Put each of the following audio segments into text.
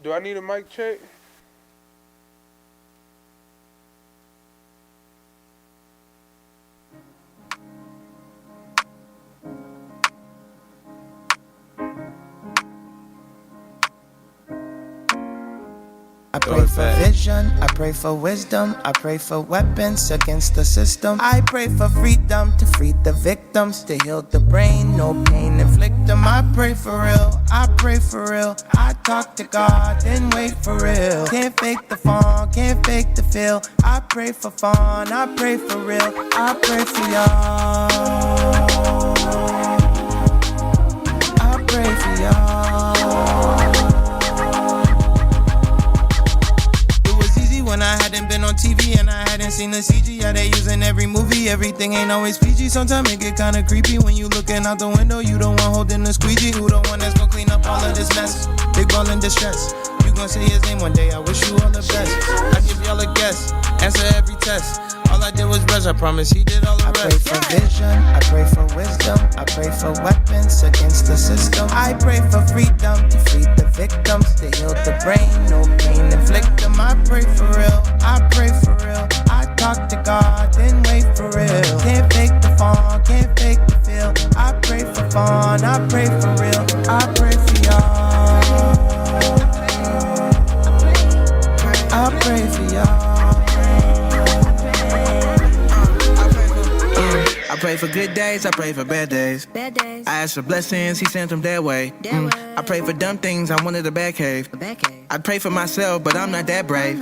Do I need a mic check? I pray for vision, I pray for wisdom, I pray for weapons against the system. I pray for freedom to free the victims, to heal the brain, no pain inflict them. I pray for real, I pray for real. I talk to God, then wait for real. Can't fake the fun, can't fake the feel. I pray for fun, I pray for real. I pray for y'all. I pray for y'all. When I hadn't been on TV and I hadn't seen the CG, yeah, they using every movie. Everything ain't always PG. Sometimes it get kinda creepy when you looking out the window. You the one holding the squeegee. Who the one that's gonna clean up all of this mess? Big ball in distress. You gonna say his name one day. I wish you all the best. I give y'all a guess. Answer every test. All I did was rest. I promise he did all the rest. I pray for vision. I pray for wisdom. I pray for weapons against the system. I pray for freedom to free the victims, to heal the brain, no pain inflict them. I pray for real. I pray for real. I talk to God, then wait for real. Can't fake the fun, can't fake the feel. I pray for fun. I pray for real. I pray for y'all. I pray for y'all. I pray for good days, I pray for bad days. Bad days. I ask for blessings, he sent them that way. I pray for dumb things, I wanted a bad cave. I pray for myself, but I'm not that brave.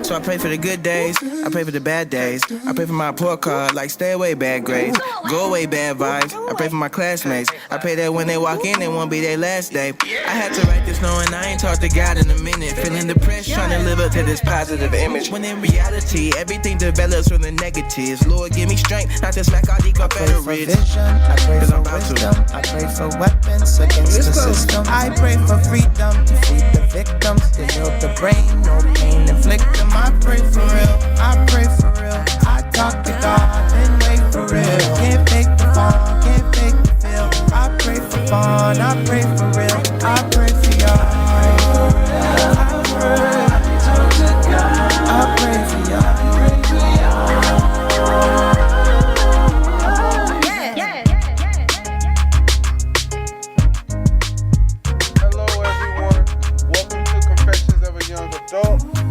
So I pray for the good days, I pray for the bad days. I pray for my report card, like stay away bad grades. Go away bad vibes, I pray for my classmates. I pray that when they walk in, it won't be their last day. I had to write this knowing I ain't talked to God in a minute. Feeling depressed, trying to live up to this positive image. When in reality, everything develops from the negatives. Lord, give me strength, not to smack all these Confederates. I pray for wisdom, I pray for weapons against the system. I pray for freedom to free the victims, to heal the brain, no pain inflict them. I pray for real, I pray for real. I talk to God, then wait for real. Can't fake the fun, can't fake the feel. I pray for fun, I pray for real. I pray for y'all. I pray for y'all.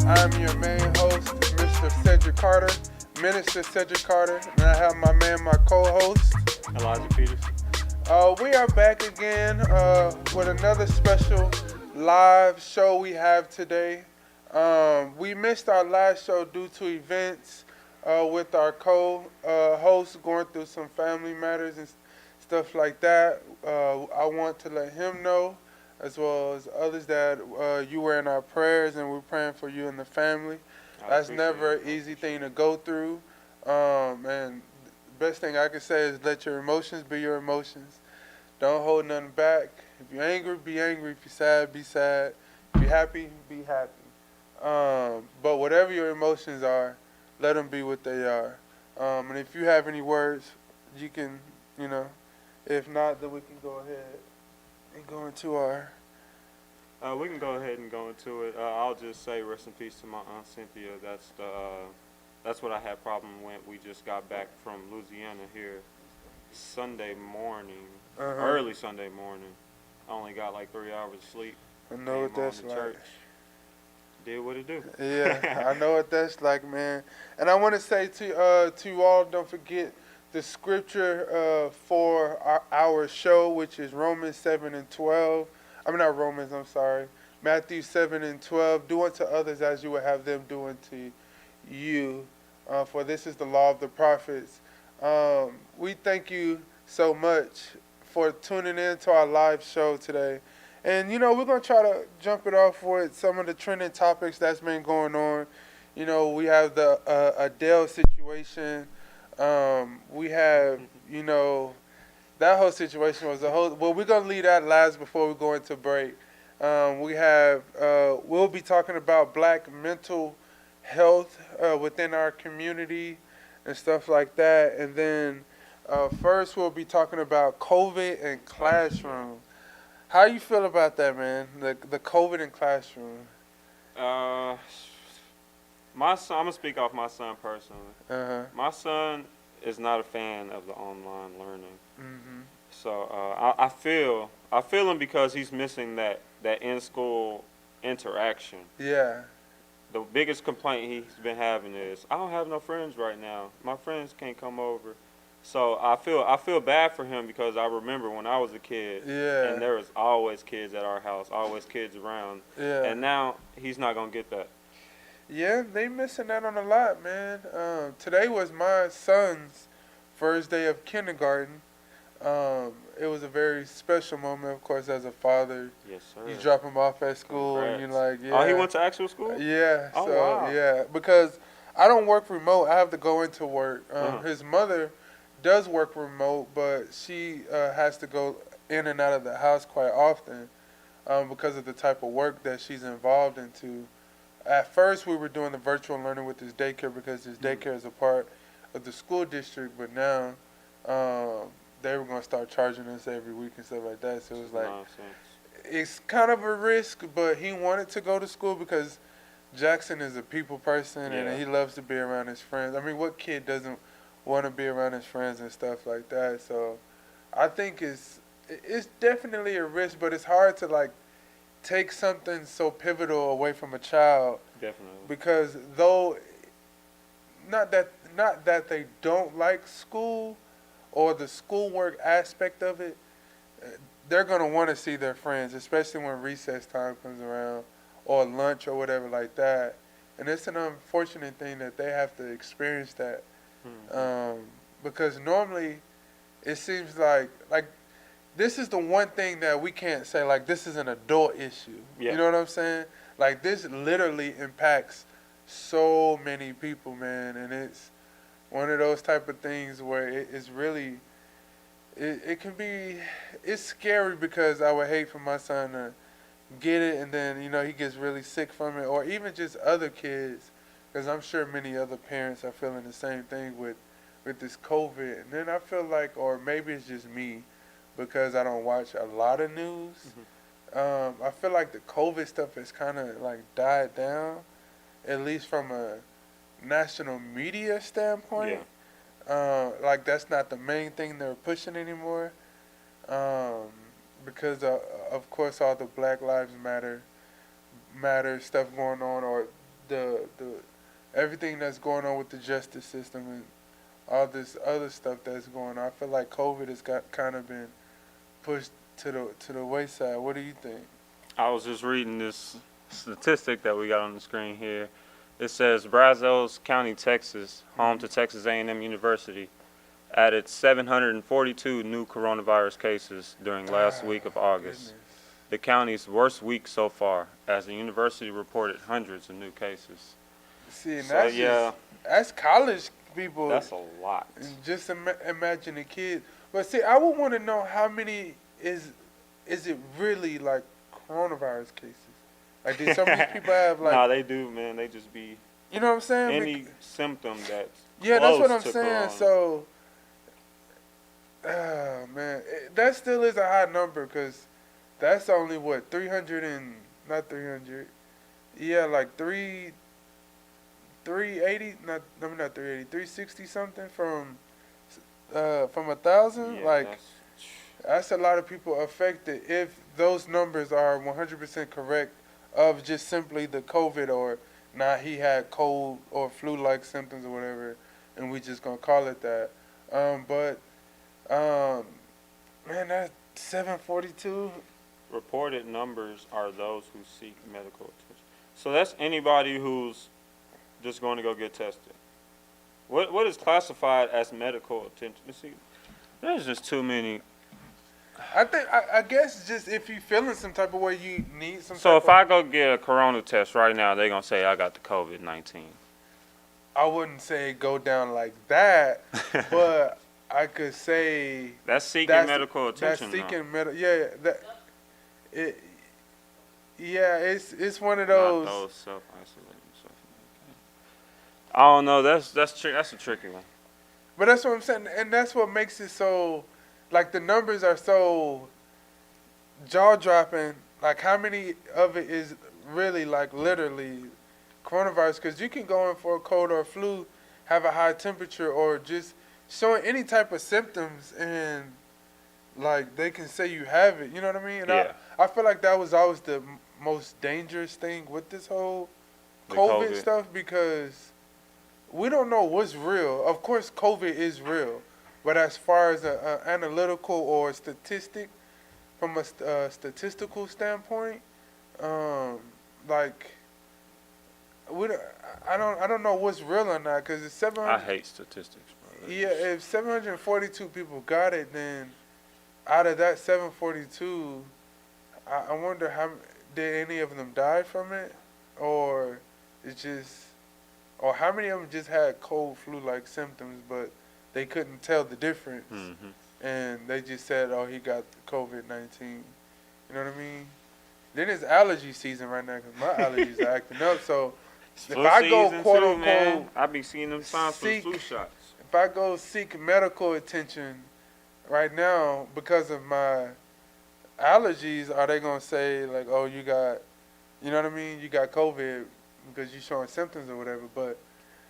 I'm your main host, Mr. Cedric Carter, Minister Cedric Carter, and I have my man, my co-host, Elijah Peters. We are back again with another special live show we have today. We missed our last show due to events with our co-host going through some family matters and stuff like that. I want to let him know, as well as others, that you were in our prayers and we're praying for you and the family. That's never an easy thing to go through. And the best thing I can say is let your emotions be your emotions. Don't hold nothing back. If you're angry, be angry. If you're sad, be sad. If you're happy, be happy. But whatever your emotions are, let them be what they are. And if you have any words, you can, if not, then we can go ahead and go into our... We can go ahead and go into it. I'll just say rest in peace to my Aunt Cynthia. That's what I had problem with. We just got back from Louisiana here Sunday morning, early Sunday morning. I only got like 3 hours of sleep. I know what that's like. Church. Did what it do. Yeah, I know what that's like, man. And I want to say to you all, don't forget the scripture for our show, which is Romans 7 and 12. Not Romans, I'm sorry. Matthew 7 and 12. Do unto others as you would have them do unto you. For this is the law of the prophets. We thank you so much for tuning in to our live show today. And, we're going to try to jump it off with some of the trending topics that's been going on. We have the Adele situation. We have, that whole situation was well, we're going to leave that last before we go into break. We'll be talking about black mental health within our community and stuff like that. And then first we'll be talking about COVID and classroom. How you feel about that, man? The COVID in classroom. My son, I'm gonna speak off my son personally. Uh-huh. My son is not a fan of the online learning. Mhm. So I feel him because he's missing that in school interaction. Yeah. The biggest complaint he's been having is I don't have no friends right now. My friends can't come over. So I feel bad for him because I remember when I was a kid Yeah. and there was always kids at our house, always kids around. Yeah. And now he's not gonna get that. Yeah, they missing out on a lot, man. Today was my son's first day of kindergarten. It was a very special moment, of course, as a father. Yes, sir. You drop him off at school, and you're like, Congrats. yeah. Oh, he went to actual school? Yeah. Oh, So wow. yeah, because I don't work remote. I have to go into work. Uh-huh. His mother does work remote, but she has to go in and out of the house quite often because of the type of work that she's involved into. At first, we were doing the virtual learning with his daycare because his daycare is a part of the school district, but now they were going to start charging us every week and stuff like that. So it was like, Nonsense. it's kind of a risk, but he wanted to go to school because Jackson is a people person Yeah. and he loves to be around his friends. I mean, what kid doesn't want to be around his friends and stuff like that? So I think it's definitely a risk, but it's hard to like take something so pivotal away from a child Definitely. because though not that they don't like school or the schoolwork aspect of it, they're going to want to see their friends, especially when recess time comes around or lunch or whatever like that. And it's an unfortunate thing that they have to experience that because normally it seems like this is the one thing that we can't say, like, this is an adult issue. Yeah. You know what I'm saying? Like, this literally impacts so many people, man. And it's one of those type of things where it's really, it can be, it's scary because I would hate for my son to get it and then, you know, he gets really sick from it. Or even just other kids, because I'm sure many other parents are feeling the same thing with this COVID. And then I feel like, or maybe it's just me, because I don't watch a lot of news. I feel like the COVID stuff has kind of like died down, at least from a national media standpoint. Like that's not the main thing they're pushing anymore, because of course all the Black Lives Matter stuff going on, or the everything that's going on with the justice system and all this other stuff that's going on. I feel like COVID has kind of been pushed to the wayside. What do you think? I was just reading this statistic that we got on the screen here. It says Brazos County, Texas, home to Texas A&M University, added 742 new coronavirus cases during last week of August. Goodness. The county's worst week so far, as the university reported hundreds of new cases. See, and So, that's yeah. that's college people. That's a lot. And just imagine a kid. But see, I would want to know how many is it really like coronavirus cases? Like, did some of these people have like? Nah, they do, man. They just be You know what I'm saying? any symptom that's Yeah, that's what close I'm to saying. corona. So, man, that still is a high number because that's only what 300 and not 300. Yeah, like 380. Not 380. 360 something from 1,000. Yeah, Like that's a lot of people affected. If those numbers are 100% correct of just simply the COVID or not, he had cold or flu-like symptoms or whatever, and we just gonna call it that. Man, that 742. reported numbers are those who seek medical attention. So that's anybody who's just going to go get tested. What is classified as medical attention? You see, there's just too many. I guess just if you feeling some type of way, you need some. So type if I go get a corona test right now, they're gonna say I got the COVID-19. I wouldn't say go down like that, but I could say That's seeking medical attention. That's though. seeking medical. Yeah, it's one of Not those. those self-isolating stuff. I don't know. That's a tricky one. But that's what I'm saying, and that's what makes it so. Like the numbers are so. jaw dropping. Like, how many of it is really like literally coronavirus? Because you can go in for a cold or a flu, have a high temperature, or just showing any type of symptoms, and like they can say you have it. You know what I mean? And Yeah. I feel like that was always the most dangerous thing with this whole The COVID COVID. stuff, because we don't know what's real. Of course, COVID is real, but as far as a analytical or statistic, from a statistical standpoint, um, like we don't, I don't know what's real or not, because it's I hate statistics, bro. yeah, if 742 people got it, then out of that 742, I wonder how did any of them die from it, or it's just, or how many of them just had cold flu-like symptoms, but they couldn't tell the difference, and they just said, "Oh, he got COVID-19." You know what I mean? Then it's allergy season right now, because my allergies are acting up. So if Flu I go season quote too, unquote, man. I be seeing them signs for the seek- flu shots. if I go seek medical attention right now because of my allergies, are they gonna say like, "Oh, you got," you know what I mean? You got COVID because you showing symptoms or whatever. But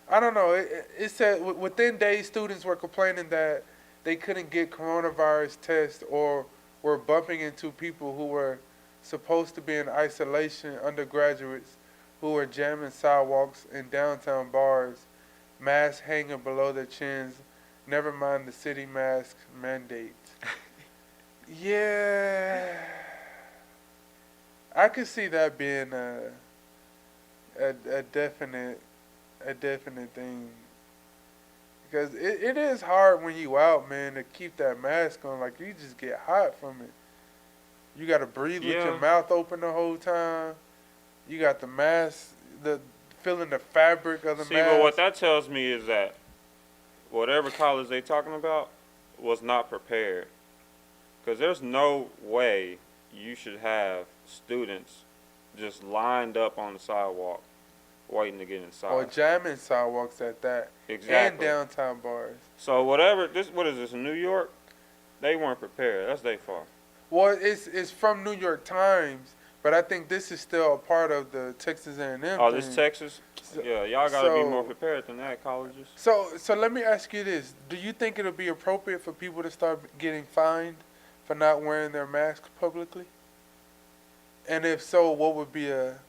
I don't know. It said within days, students were complaining that they couldn't get coronavirus tests or were bumping into people who were supposed to be in isolation, undergraduates who were jamming sidewalks in downtown bars, masks hanging below their chins, never mind the city mask mandate. Yeah. I could see that being a definite thing, because it is hard when you out, man, to keep that mask on. Like, you just get hot from it. You got to breathe with Yeah. your mouth open the whole time. You got the mask, the feeling the fabric of the See, mask. but what that tells me is that whatever college they talking about was not prepared. Because there's no way you should have students just lined up on the sidewalk waiting to get inside. Or jamming sidewalks at that, and Exactly. downtown bars. So whatever what is this, New York? They weren't prepared. That's their fault. Well, it's from New York Times, but I think this is still a part of the Texas A&M Oh, this thing. Texas? So- Yeah, y'all gotta be so- more prepared than that, colleges. So let me ask you this: do you think it'll be appropriate for people to start getting fined for not wearing their masks publicly? And if so, what would be a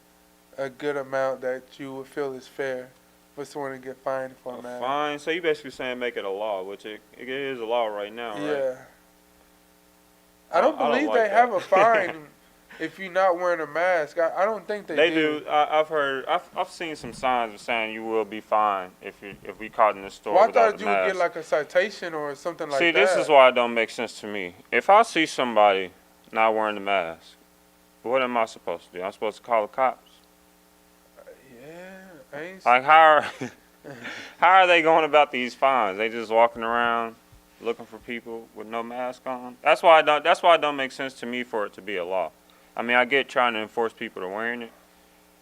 good amount that you would feel is fair for someone to get fined for a mask? Fine. So you basically saying make it a law, which it is a law right now, right? Yeah. I don't I don't believe like they that. have a fine if you're not wearing a mask. I don't think they do. I've seen some signs of saying you will be fined if we caught in the store Well, I without thought the you would mask. get like a citation or something like See, that. this is why it don't make sense to me. If I see somebody not wearing the mask, what am I supposed to do? I'm supposed to call the cops? Yeah, I ain't. Like, how are they going about these fines? They just walking around looking for people with no mask on? That's why it don't make sense to me for it to be a law. I mean, I get trying to enforce people to wearing it.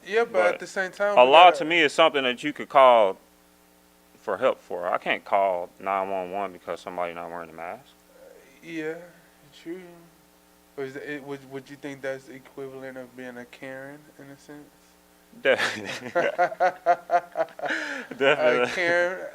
Yeah, but but at the same time, A we law gotta- to me is something that you could call for help for. I can't call 911 because somebody not wearing a mask. Yeah, true. Or is it, would you think that's equivalent of being a Karen in a sense? Definitely. Karen,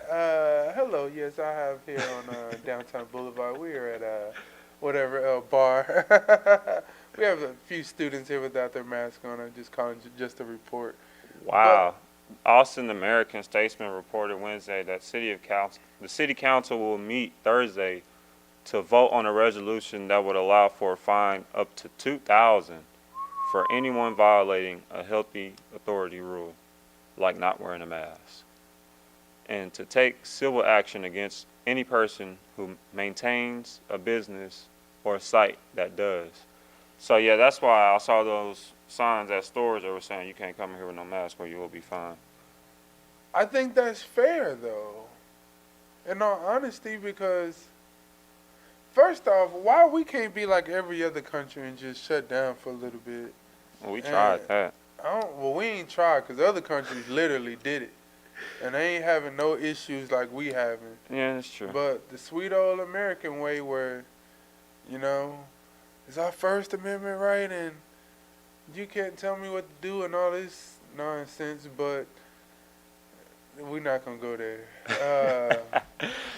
hello. Yes, I have here on Downtown Boulevard. We are at whatever bar. We have a few students here without their mask on. I'm just calling just a report. Wow. Austin American Statesman reported Wednesday that the city council will meet Thursday to vote on a resolution that would allow for a fine up to $2,000 for anyone violating a healthy authority rule, like not wearing a mask, and to take civil action against any person who maintains a business or a site that does. So yeah, that's why I saw those signs at stores that were saying you can't come in here with no mask or you will be fined. I think that's fair, though, in all honesty, because first off, why we can't be like every other country and just shut down for a little bit? Well, we tried that. Well, we ain't tried, because other countries literally did it, and they ain't having no issues like we having. Yeah, that's true. But the sweet old American way where, you know, it's our First Amendment right, and you can't tell me what to do and all this nonsense, but we're not gonna go there.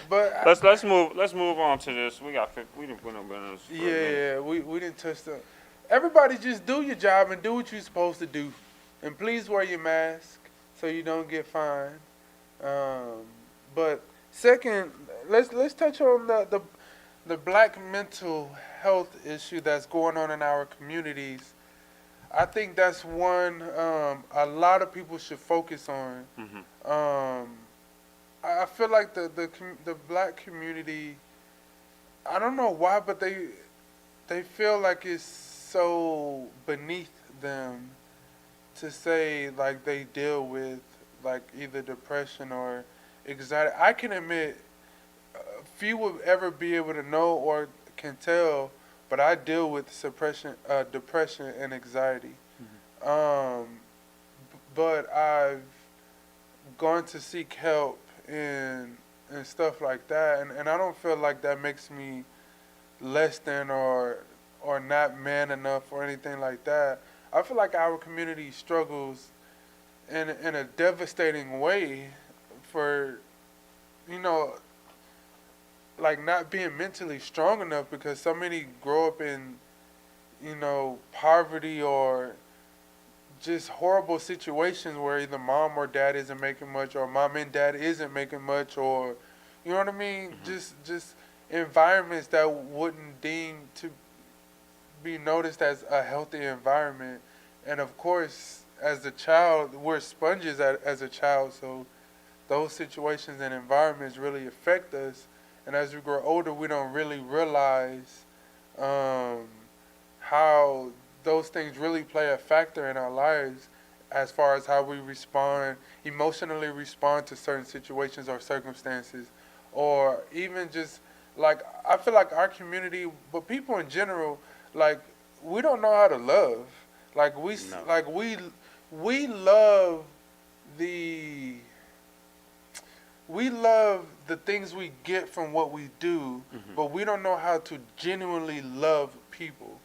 But Let's move on to this. We didn't put no business. yeah, we didn't touch the. Everybody just do your job and do what you're supposed to do, and please wear your mask so you don't get fined. But second, let's touch on the black mental health issue that's going on in our communities. I think that's one a lot of people should focus on. Mm-hmm. I feel like the black community, I don't know why, but they feel like it's so beneath them to say like they deal with like either depression or anxiety. I can admit few would ever be able to know or can tell, but I deal with depression and anxiety. But I've gone to seek help and stuff like that, and I don't feel like that makes me less than or not man enough or anything like that. I feel like our community struggles in a devastating way for, you know, like not being mentally strong enough because so many grow up in, you know, poverty or just horrible situations where either mom or dad isn't making much or mom and dad isn't making much or, you know what I mean? Just environments that wouldn't deem to be noticed as a healthy environment. And of course, as a child, we're sponges as a child, so those situations and environments really affect us. And as we grow older, we don't really realize how those things really play a factor in our lives as far as how we emotionally respond to certain situations or circumstances. Or even just, like, I feel like our community, but people in general, like, we don't know how to love. Like, we love the... We love the things we get from what we do, but we don't know how to genuinely love people.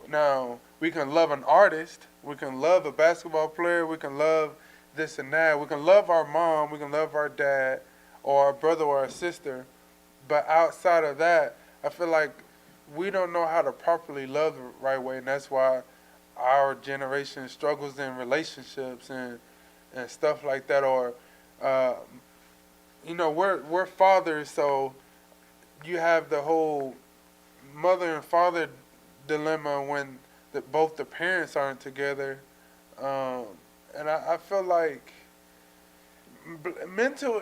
Now, we can love an artist, we can love a basketball player, we can love this and that, we can love our mom, we can love our dad, or our brother or our sister, but outside of that, I feel like we don't know how to properly love the right way, and that's why our generation struggles in relationships and stuff like that, or you know, we're fathers, so you have the whole mother and father dilemma when both the parents aren't together, and I feel like mental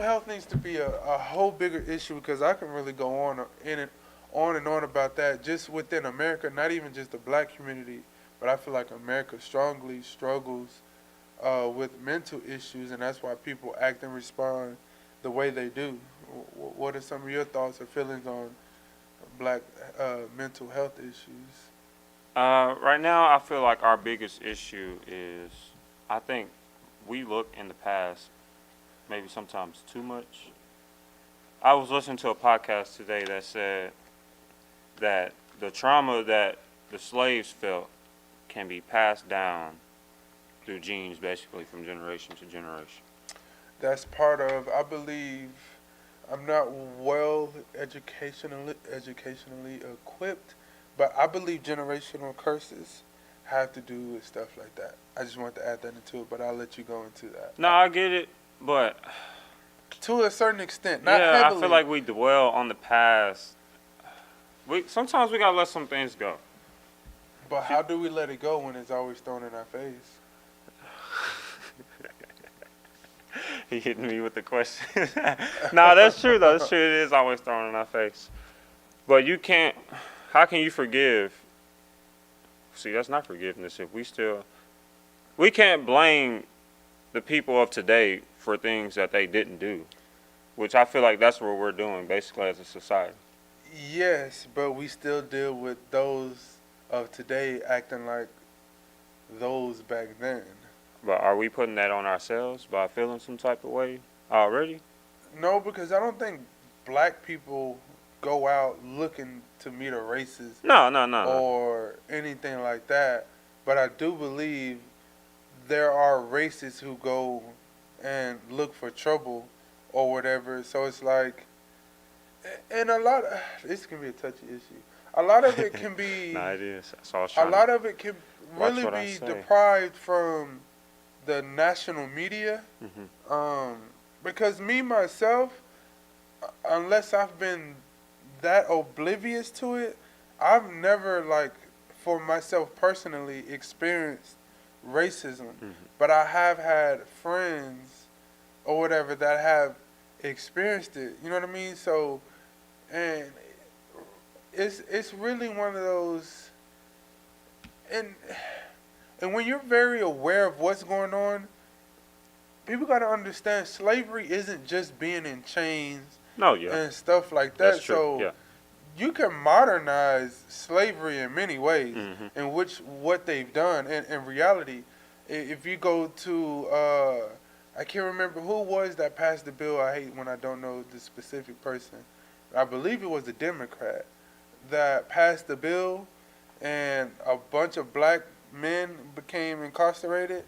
health needs to be a whole bigger issue because I can really go on and on about that just within America, not even just the black community, but I feel like America strongly struggles with mental issues, and that's why people act and respond the way they do. What are some of your thoughts or feelings on black mental health issues? Right now, I feel like our biggest issue is, I think we look in the past maybe sometimes too much. I was listening to a podcast today that said that the trauma that the slaves felt can be passed down through genes, basically from generation to generation. That's part of, I believe, I'm not well educationally equipped, but I believe generational curses have to do with stuff like that. I just want to add that into it, but I'll let you go into that. No, I get it, but to a certain extent, not yeah, heavily. I feel like we dwell on the past. Sometimes we gotta let some things go. But how do we let it go when it's always thrown in our face? He hit me with the question. No, that's true though. That's true. It is always thrown in our face. But you can't. How can you forgive? See, that's not forgiveness. If we can't blame the people of today for things that they didn't do, which I feel like that's what we're doing basically as a society. Yes, but we still deal with those of today acting like those back then. But are we putting that on ourselves by feeling some type of way already? No, because I don't think black people go out looking to meet a racist No. or anything like that. But I do believe there are racists who go and look for trouble or whatever. So it's like, and a lot of this can be a touchy issue. A lot of it can be. Nah, it is. That's all I was A trying lot to of it can watch really what I be say. deprived from the national media. Mhm. Because me myself, unless I've been that oblivious to it, I've never like for myself personally experienced racism. But I have had friends or whatever that have experienced it. You know what I mean? So, and it's really one of those, and when you're very aware of what's going on, people got to understand slavery isn't just being in chains No, yeah. and stuff like that. That's true. So Yeah. you can modernize slavery in many ways, Mhm. in which what they've done. And in reality, if you go to, I can't remember who it was that passed the bill. I hate when I don't know the specific person. I believe it was a Democrat that passed the bill, and a bunch of black men became incarcerated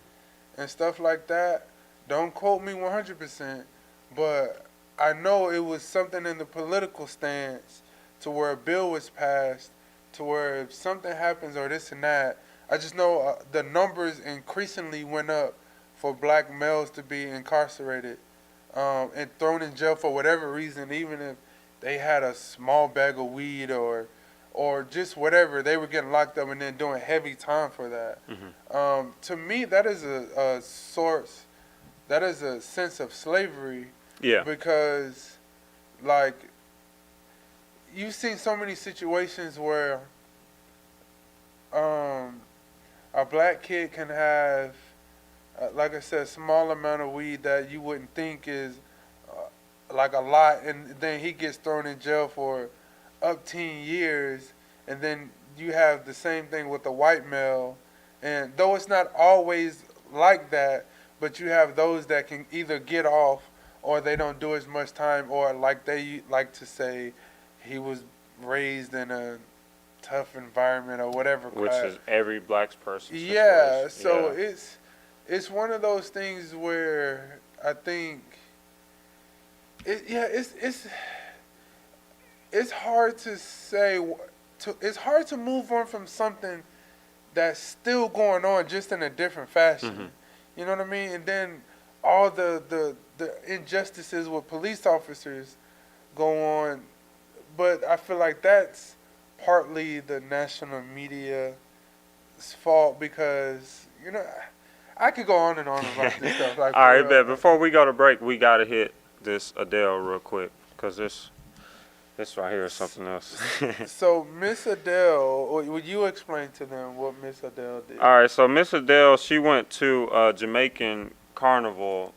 and stuff like that. Don't quote me 100%, but I know it was something in the political stance to where a bill was passed to where if something happens or this and that, I just know the numbers increasingly went up for black males to be incarcerated and thrown in jail for whatever reason, even if they had a small bag of weed or just whatever, they were getting locked up and then doing heavy time for that. To me, that is a source, that is a sense of slavery. Yeah. Because, like, you've seen so many situations where a black kid can have, like I said, a small amount of weed that you wouldn't think is like a lot, and then he gets thrown in jail for up 10 years, and then you have the same thing with a white male, and though it's not always like that, but you have those that can either get off or they don't do as much time, or like they like to say, he was raised in a tough environment or whatever. Which is every black person's yeah, situation. so it's one of those things where I think it's hard to say it's hard to move on from something that's still going on just in a different fashion. You know what I mean? And then all the injustices with police officers go on, but I feel like that's partly the national media's fault because, you know, I could go on and on about this stuff. Like, All right, bet. Before we go to break, we got to hit this Adele real quick because this right here is something else. So Miss Adele, would you explain to them what Miss Adele did? All right, so Miss Adele, she went to a Jamaican carnival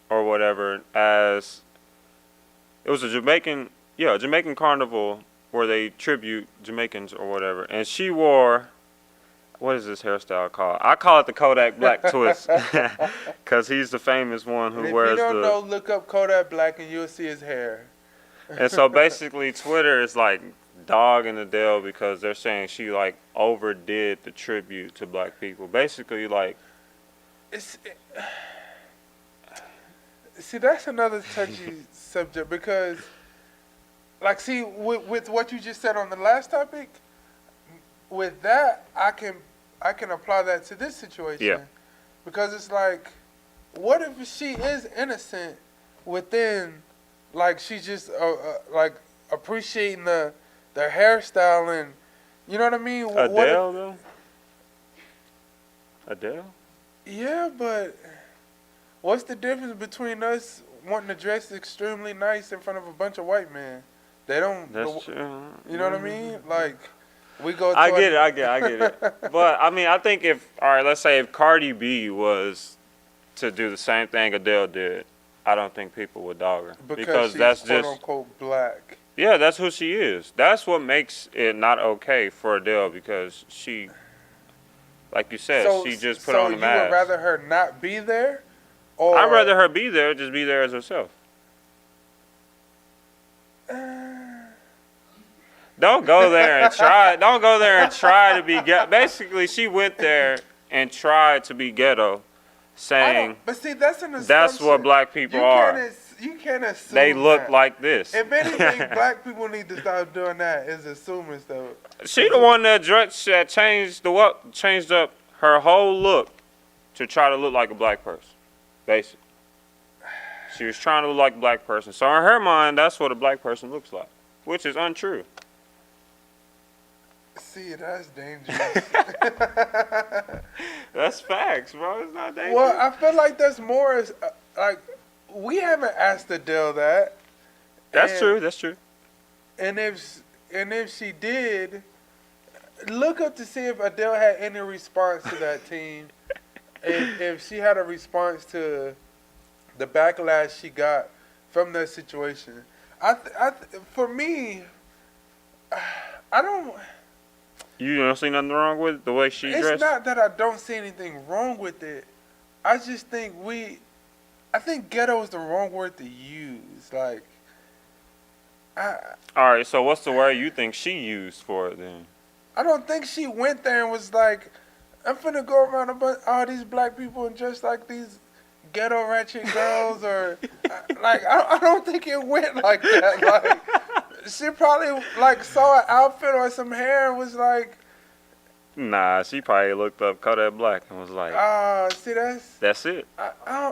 or whatever as it was a Jamaican carnival where they tribute Jamaicans or whatever, and she wore, what is this hairstyle called? I call it the Kodak Black twist because he's the famous one who And if wears you don't the. know, look up Kodak Black and you'll see his hair. And so basically, Twitter is like dogging Adele because they're saying she like overdid the tribute to black people. Basically, like See, that's another touchy subject because, like, see, with what you just said on the last topic, with that, I can apply that to this situation. Yeah. Because it's like, what if she is innocent within, like, she's just like appreciating the hairstyle and, you know what I mean? Adele though. Adele. Yeah, but what's the difference between us wanting to dress extremely nice in front of a bunch of white men? They don't. That's true. You know what I mean? Like, we go. To I get it. But I mean, I think let's say if Cardi B was to do the same thing Adele did, I don't think people would dog her because she's that's quote just unquote black. Yeah, that's who she is. That's what makes it not okay for Adele because she, like you said, she just put on a mask. So you would rather her not be there, or I'd rather her be there, just be there as herself. Don't go there and try. Don't go there and try to be ghetto. Basically, she went there and tried to be ghetto, saying But see, that's an assumption. that's what black people are. You can't assume They look that. like this. If anything, black people need to stop doing that. Is assuming stuff. She the one that changed up her whole look to try to look like a black person, basically. She was trying to look like a black person. So in her mind, that's what a black person looks like, which is untrue. See, that's dangerous. That's facts, bro. It's not dangerous. Well, I feel like that's more like we haven't asked Adele that. That's true. That's true. And if she did, look up to see if Adele had any response to that team. if she had a response to the backlash she got from that situation. For me, I don't. You don't see nothing wrong with the way she dressed? It's not that I don't see anything wrong with it. I just think I think ghetto is the wrong word to use. Like, All right, so what's the word you think she used for it then? I don't think she went there and was like, I'm finna go around all these black people and just like these ghetto ratchet girls or like I don't think it went like that. Like she probably like saw an outfit or some hair and was like, Nah, she probably looked up Kodak Black and was like, see that's it. I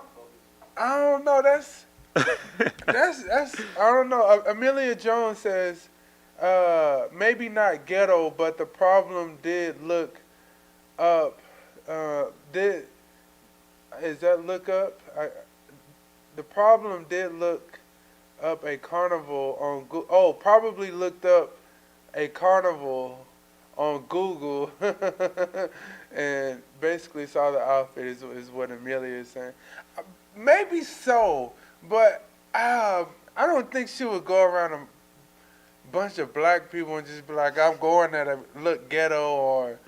don't know. That's I don't know. Amelia Jones says maybe not ghetto, but the problem did look up. Is that look up? The problem did look up a carnival on Google. Oh, probably looked up a carnival on Google and basically saw the outfit is what Amelia is saying. Maybe so, but I don't think she would go around a bunch of black people and just be like, I'm going there to look ghetto or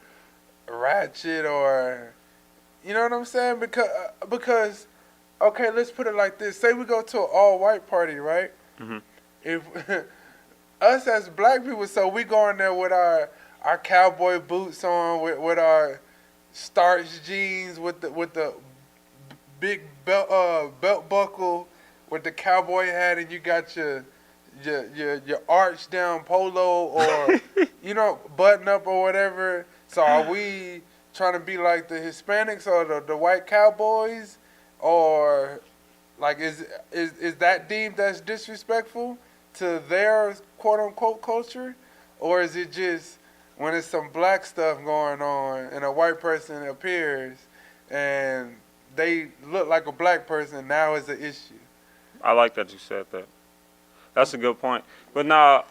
ratchet or, you know what I'm saying? Because okay, let's put it like this. Say we go to an all-white party, right? Mm-hmm. If us as black people, so we go in there with our cowboy boots on, with our starched jeans, with the big belt buckle, with the cowboy hat, and you got your arch down polo or you know button up or whatever. So are we trying to be like the Hispanics or the white cowboys, or like is that deemed as disrespectful to their quote unquote culture, or is it just when it's some black stuff going on and a white person appears and they look like a black person, now is an issue? I like that you said that. That's a good point. But now,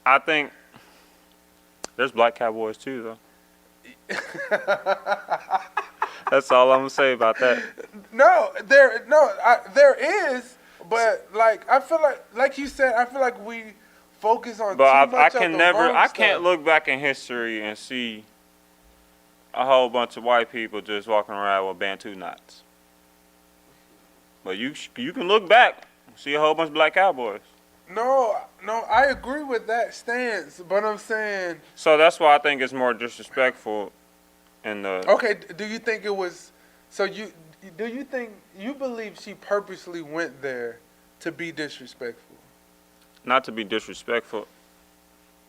I think there's black cowboys too, though. That's all I'm gonna say about that. There is, but like I feel like you said, I feel like we focus on But too much I can of the never, wrong I stuff. can't look back in history and see a whole bunch of white people just walking around with Bantu knots. But you can look back, see a whole bunch of black cowboys. No, I agree with that stance, but I'm saying. So that's why I think it's more disrespectful. And Okay, do you think it was? So you believe she purposely went there to be disrespectful? not to be disrespectful,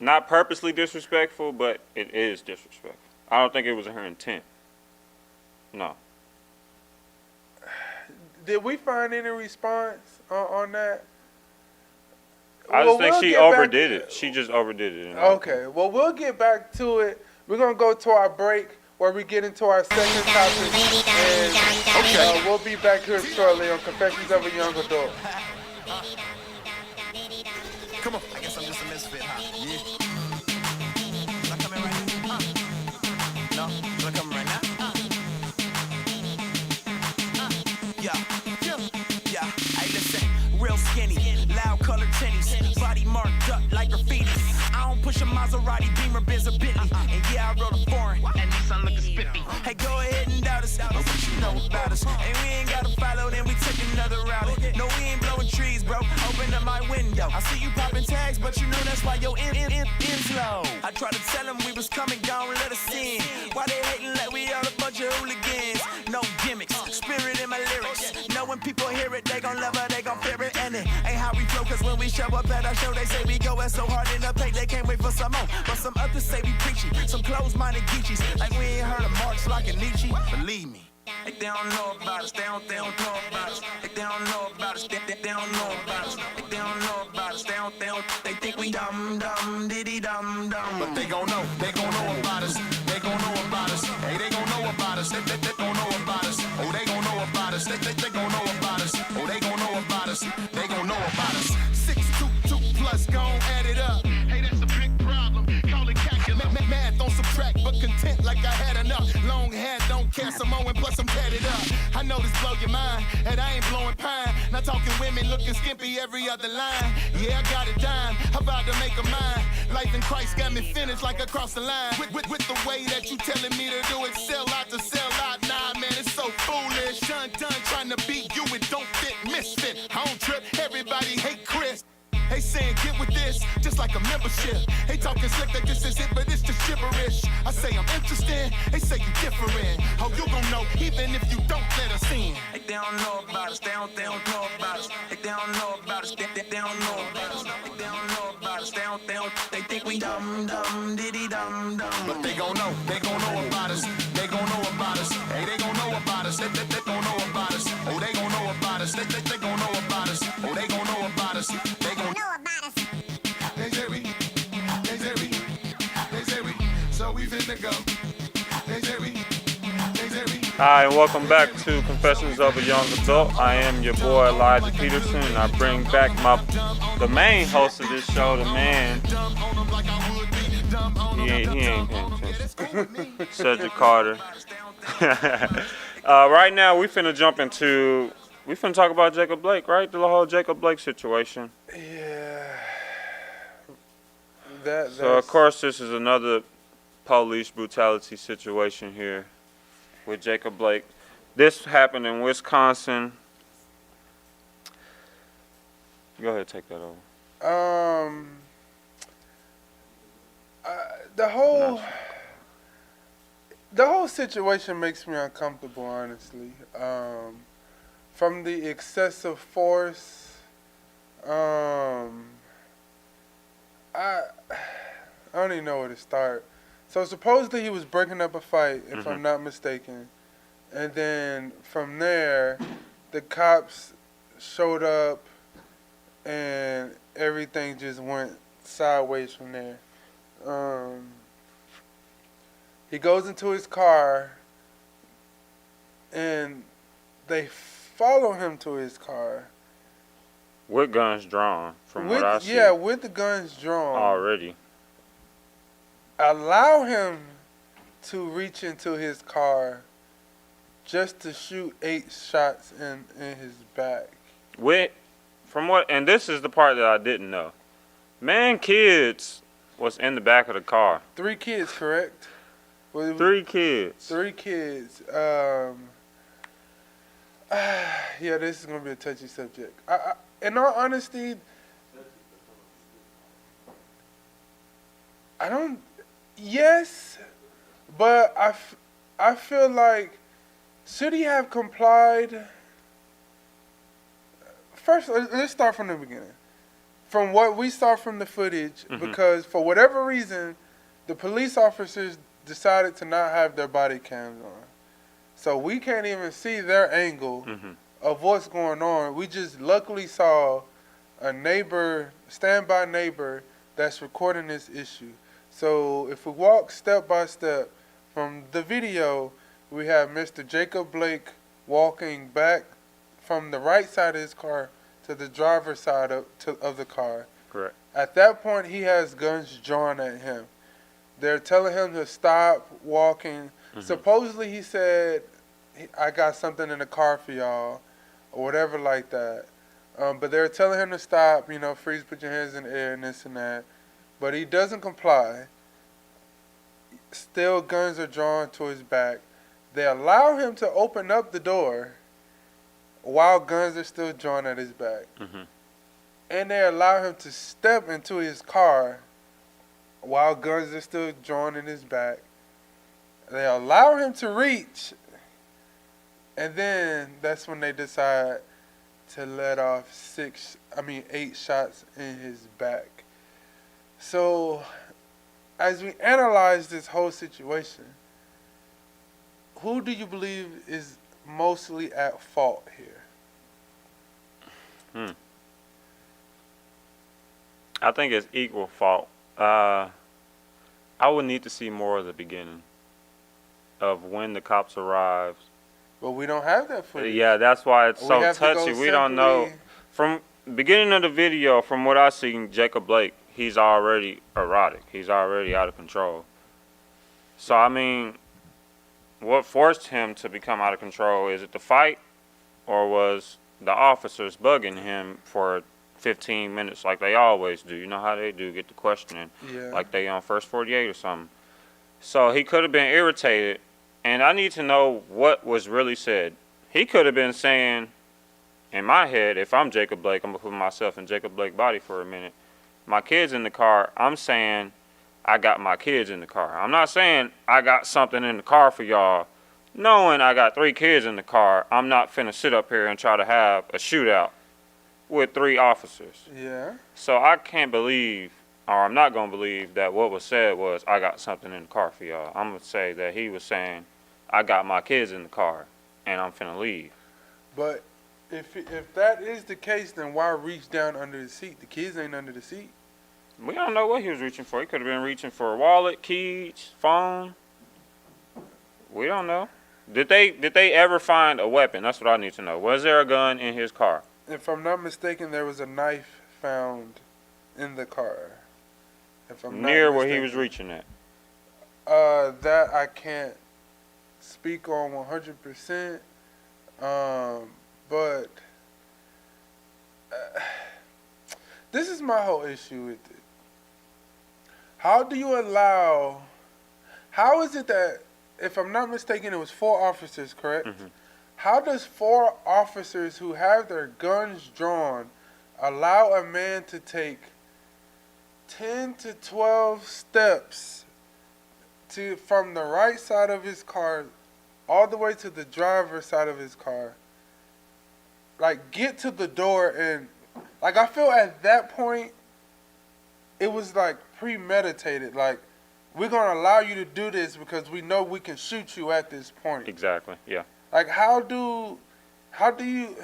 not purposely disrespectful, but it is disrespectful. I don't think it was her intent. No. Did we find any response on that? I just think she get back- overdid it. She just overdid it. Okay, well, we'll get back to it. We're going to go to our break where we get into our second topic. And we'll be back here shortly on Confessions of a Young Adult. Come on. I guess I'm just a misfit, huh? Yeah. Should I come in right now? No? Should I come in right now? Yeah. Hey, listen. Real skinny, loud colored tinnies, body marked up like graffiti. I don't push a Maserati, Beamer, Benz, or Bentley. And yeah, I rode a foreign, that Nissan looking spiffy. Hey, go ahead and doubt us, but what you know about us? And we ain't gotta follow, then we take another route. No, we ain't blowing trees, bro. Open up my window. I see you popping tags, but you know that's why your end's low. I tried to tell them we was coming, gone, let us in. Why they hating like we all a bunch of hooligans? No gimmicks, spirit in my lyrics. Know when people hear it, they gon' love it, they gon' fear it. And it ain't how we flow, cause when we show up at our show, they say we going so hard in the paint, they can't wait for some more. But some others say we preachy, some closed-minded geechies, like we ain't heard of Marx like a Nietzsche. Believe me. They don't know about us, they don't know about us. They don't know about us, they don't know about us. They don't know about us, they think we dumb, diddy dumb. But they gon' know about us. They gon' know about us. Hey, they gon' know about us. They gon' know about us. Oh, they gon' know about us. They gon' know about us. Oh, they gon' know about us. They gon' know about us. 622 plus, gon' add it up. Hey, that's a big problem. Call it calculus. Math don't subtract, but content like I had enough. Long hair don't care, Samoan plus I'm tatted up. I know this blow your mind, and I ain't blowing pine. Not talking women looking skimpy every other line. Yeah, I got a dime, about to make a mine. Life in Christ got me finished like across the line. With the way that you telling me to do it, sell out to sell out. Nah, man, it's so foolish. Done trying to beat you, it don't fit, misfit. I don't trip, everybody hate Chris. They saying get with this, just like a membership. They talking slick that this is it, but it's just gibberish. I say I'm interested, they say you different. How you gon' know, even if you don't let us in? They don't know about us, they don't know about us. They don't know about us, they don't know about us. They don't know about us, they think we dumb, diddy dumb. But they gon' know about us. They gon' know about us. Hey, they gon' know about us. They gon' know about us. Oh, they gon' know about us. They gon' know about us. Oh, they gon' know about us. They gon' know about us. They say we. So we finna go. They say we. Hi, and welcome back to Confessions of a Young Adult. I am your boy Elijah Peterson, and I bring back the main host of this show, the man. He ain't paying attention. Cedric Carter. Right now, we finna talk about Jacob Blake, right? The whole Jacob Blake situation. Yeah. So, of course, this is another police brutality situation here with Jacob Blake. This happened in Wisconsin. Go ahead, take that over. The whole situation makes me uncomfortable, honestly. From the excessive force, I don't even know where to start. So supposedly he was breaking up a fight, if I'm not mistaken. And then from there, the cops showed up and everything just went sideways from there. He goes into his car and they follow him to his car. With guns drawn, from what I see. Yeah, with the guns drawn. Already. Allow him to reach into his car just to shoot 8 shots in his back. And this is the part that I didn't know. Kids was in the back of the car. 3 kids, correct? 3 kids. 3 kids. Yeah, this is gonna be a touchy subject. In all honesty, yes, but I feel like, should he have complied? First, let's start from the beginning. From what we saw from the footage, because for whatever reason, the police officers decided to not have their body cams on. So we can't even see their angle of what's going on. We just luckily saw a standby neighbor that's recording this issue. So if we walk step by step from the video, we have Mr. Jacob Blake walking back from the right side of his car to the driver's side of the car. Correct. At that point, he has guns drawn at him. They're telling him to stop walking. Supposedly, he said, "I got something in the car for y'all," or whatever like that. But they're telling him to stop, freeze, put your hands in the air, and this and that. But he doesn't comply. Still, guns are drawn to his back. They allow him to open up the door while guns are still drawn at his back. Mhm. And they allow him to step into his car while guns are still drawn in his back. They allow him to reach. And then that's when they decide to let off 8 shots in his back. So, as we analyze this whole situation, who do you believe is mostly at fault here? I think it's equal fault. I would need to see more of the beginning of when the cops arrived. But we don't have that footage. Yeah, that's why it's We so have to go touchy. We don't know. simply- From beginning of the video, from what I seen, Jacob Blake, he's already erotic. He's already out of control. So, I mean, what forced him to become out of control? Is it the fight, or was the officers bugging him for 15 minutes like they always do? You know how they do, get the questioning, Yeah. like they on First 48 or something. So he could have been irritated, and I need to know what was really said. He could have been saying, in my head, if I'm Jacob Blake, I'm going to put myself in Jacob Blake's body for a minute. My kids in the car, I'm saying I got my kids in the car. I'm not saying I got something in the car for y'all. Knowing I got 3 kids in the car, I'm not finna sit up here and try to have a shootout with 3 officers. Yeah. So I can't believe, or I'm not going to believe that what was said was, I got something in the car for y'all. I'm going to say that he was saying, I got my kids in the car, and I'm finna leave. But if that is the case, then why reach down under the seat? The kids ain't under the seat. We don't know what he was reaching for. He could have been reaching for a wallet, keys, phone. We don't know. Did they ever find a weapon? That's what I need to know. Was there a gun in his car? If I'm not mistaken, there was a knife found in the car. If I'm not Near where he was mistaken. reaching at. That I can't speak on 100%. But this is my whole issue with it. How is it that, if I'm not mistaken, it was 4 officers, correct? Mhm. How does 4 officers who have their guns drawn allow a man to take 10 to 12 steps from the right side of his car all the way to the driver's side of his car, like get to the door, and like I feel at that point it was like premeditated, like we're gonna allow you to do this because we know we can shoot you at this point. Exactly, yeah. Like how do you,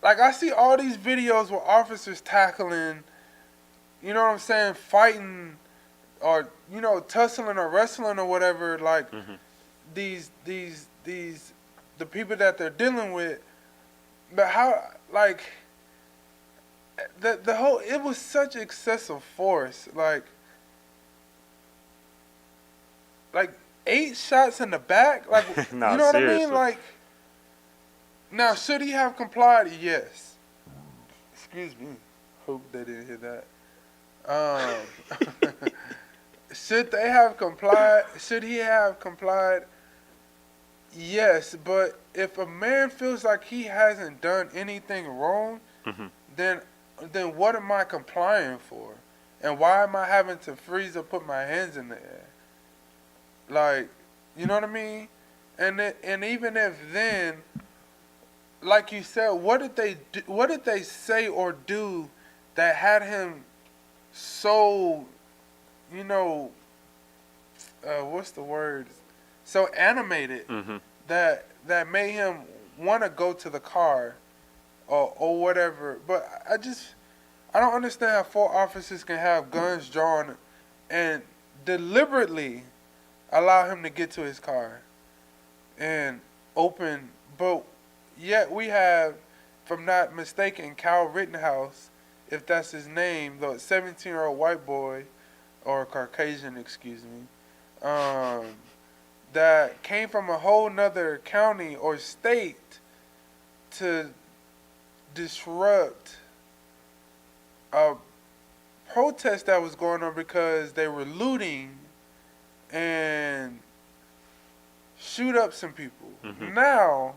like I see all these videos where officers tackling, you know what I'm saying, fighting or, you know, tussling or wrestling or whatever, like these the people that they're dealing with. But how, like the whole, it was such excessive force, like 8 shots in the back, like Nah, you know what I seriously. mean? Like, now should he have complied? Yes. Excuse me. Hope they didn't hear that. Should they have complied? Should he have complied? Yes, but if a man feels like he hasn't done anything wrong, Mhm. then what am I complying for? And why am I having to freeze or put my hands in the air? Like, you know what I mean? And even if then, like you said, what did they say or do that had him so, you know, what's the word? So animated Mhm. that made him want to go to the car or whatever. But I don't understand how 4 officers can have guns drawn and deliberately allow him to get to his car and open. But yet we have, if I'm not mistaken, Kyle Rittenhouse, if that's his name, the 17-year-old white boy, or Caucasian, excuse me, that came from a whole nother county or state to disrupt a protest that was going on because they were looting and shoot up some people. Now,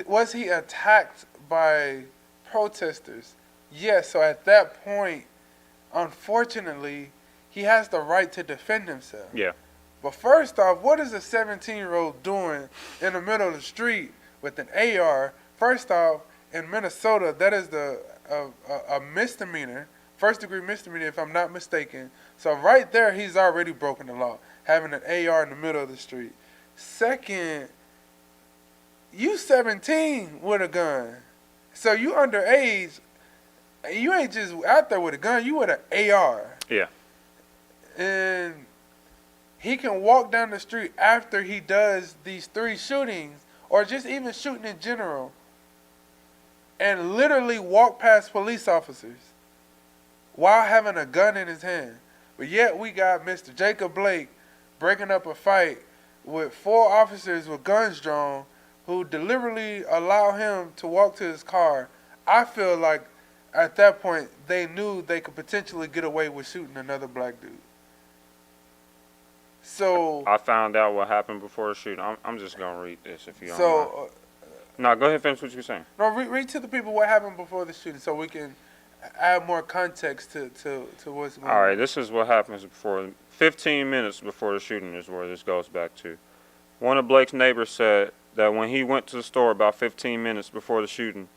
was he attacked by protesters? Yes. So at that point, unfortunately, he has the right to defend himself. Yeah. But first off, what is a 17-year-old doing in the middle of the street with an AR? First off, in Minnesota, that is a misdemeanor, first-degree misdemeanor, if I'm not mistaken. So right there, he's already broken the law, having an AR in the middle of the street. Second, you 17 with a gun. So you underage. You ain't just out there with a gun. You with an AR. Yeah. And he can walk down the street after he does these 3 shootings, or just even shooting in general, and literally walk past police officers while having a gun in his hand. But yet we got Mr. Jacob Blake breaking up a fight with 4 officers with guns drawn who deliberately allow him to walk to his car. I feel like at that point they knew they could potentially get away with shooting another black dude. So I found out what happened before the shooting. I'm just gonna read this if you don't mind. so No, go ahead and finish what you're saying. no, read to the people what happened before the shooting, so we can add more context to what's going on. All right, this is what happens before. 15 minutes before the shooting is where this goes back to. One of Blake's neighbors said that when he went to the store about 15 minutes before the shooting,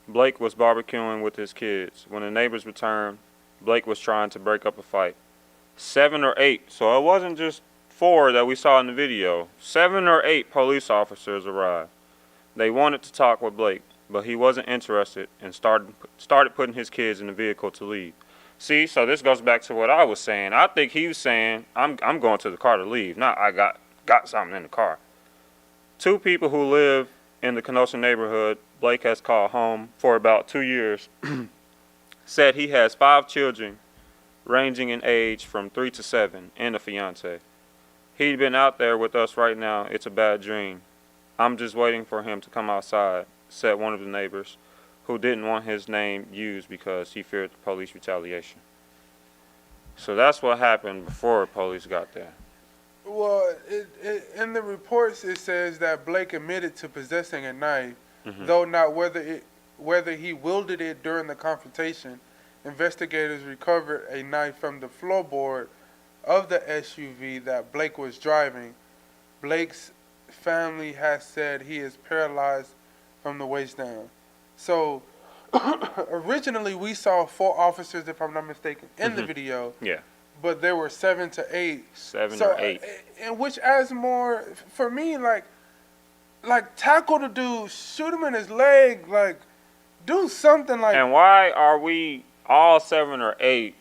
Blake was barbecuing with his kids. When the neighbors returned, Blake was trying to break up a fight. 7 or 8, so it wasn't just 4 that we saw in the video. 7 or 8 police officers arrived. They wanted to talk with Blake, but he wasn't interested and started putting his kids in the vehicle to leave. See, so this goes back to what I was saying. I think he was saying, I'm going to the car to leave. Not I got something in the car. 2 people who live in the Kenosha neighborhood Blake has called home for about 2 years said he has 5 children ranging in age from 3 to 7 and a fiance. He'd been out there with us right now. It's a bad dream. I'm just waiting for him to come outside, said one of the neighbors, who didn't want his name used because he feared the police retaliation. So that's what happened before police got there. Well, in the reports it says that Blake admitted to possessing a knife, though not whether he wielded it during the confrontation. Investigators recovered a knife from the floorboard of the SUV that Blake was driving. Blake's family has said he is paralyzed from the waist down. So originally we saw 4 officers, if I'm not mistaken, in the video. Yeah. But there were 7 to 8. 7 or 8. And which adds more for me, like tackle the dude, shoot him in his leg, like do something like. And why are we all 7 or 8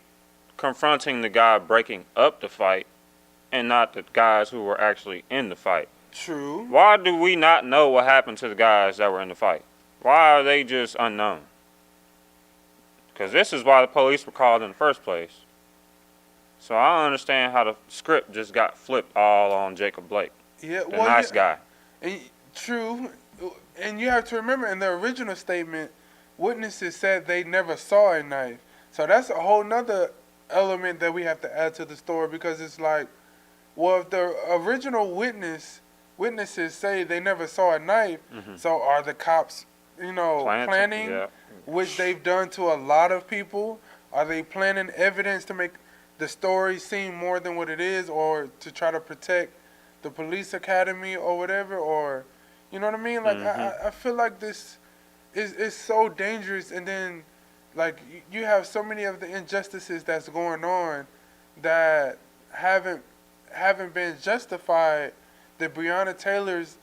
confronting the guy breaking up the fight and not the guys who were actually in the fight? True. Why do we not know what happened to the guys that were in the fight? Why are they just unknown? Because this is why the police were called in the first place. So I don't understand how the script just got flipped all on Jacob Blake, Yeah. the nice guy. And, true. And you have to remember, in the original statement, witnesses said they never saw a knife. So that's a whole nother element that we have to add to the story, because it's like, well, if the original witnesses say they never saw a knife, so are the cops, planning, Yeah. which they've done to a lot of people? Are they planning evidence to make the story seem more than what it is, or to try to protect the police academy or whatever? Or, you know what I mean? Like, I feel like this is so dangerous. And then, like, you have so many of the injustices that's going on that haven't been justified. The Breonna Taylor's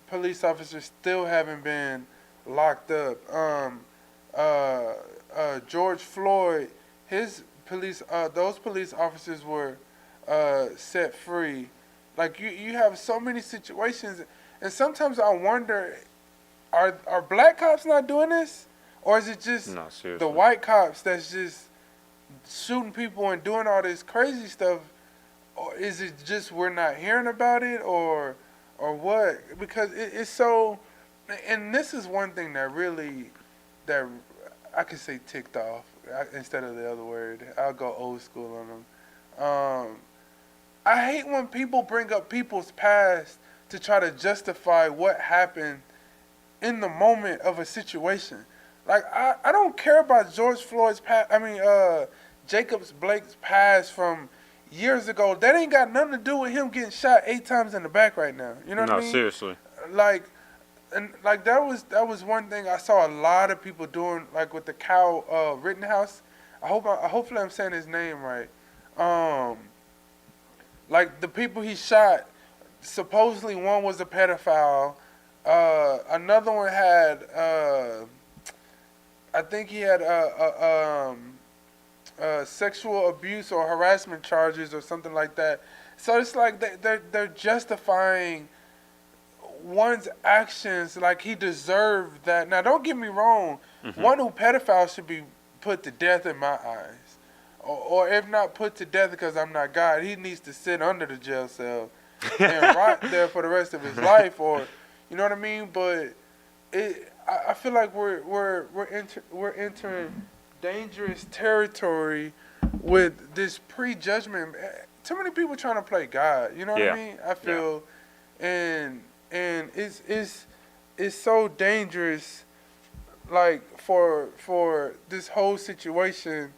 police officers still haven't been locked up. George Floyd, those police officers were set free. Like, you have so many situations, and sometimes I wonder, are black cops not doing this, or is it just No, seriously. the white cops that's just shooting people and doing all this crazy stuff? Or is it just we're not hearing about it, or what? Because it's so, and this is one thing that I could say ticked off instead of the other word. I'll go old school on them. I hate when people bring up people's past to try to justify what happened in the moment of a situation. Like, I don't care about George Floyd's past. I mean, Jacobs Blake's past from years ago. That ain't got nothing to do with him getting shot 8 times in the back right now. You know what I mean? No, seriously. Like, and like that was one thing I saw a lot of people doing, like with the Kyle Rittenhouse. Hopefully I'm saying his name right. Like the people he shot, supposedly one was a pedophile. Another one had, I think he had sexual abuse or harassment charges or something like that. So it's like they're justifying one's actions like he deserved that. Now, don't get me wrong. One who pedophile should be put to death in my eyes. Or if not put to death because I'm not God, he needs to sit under the jail cell and rot there for the rest of his life. Or, you know what I mean? But I feel like we're entering dangerous territory with this prejudgment. Too many people trying to play God. You know what I mean? I feel, and it's so dangerous, like for this whole situation,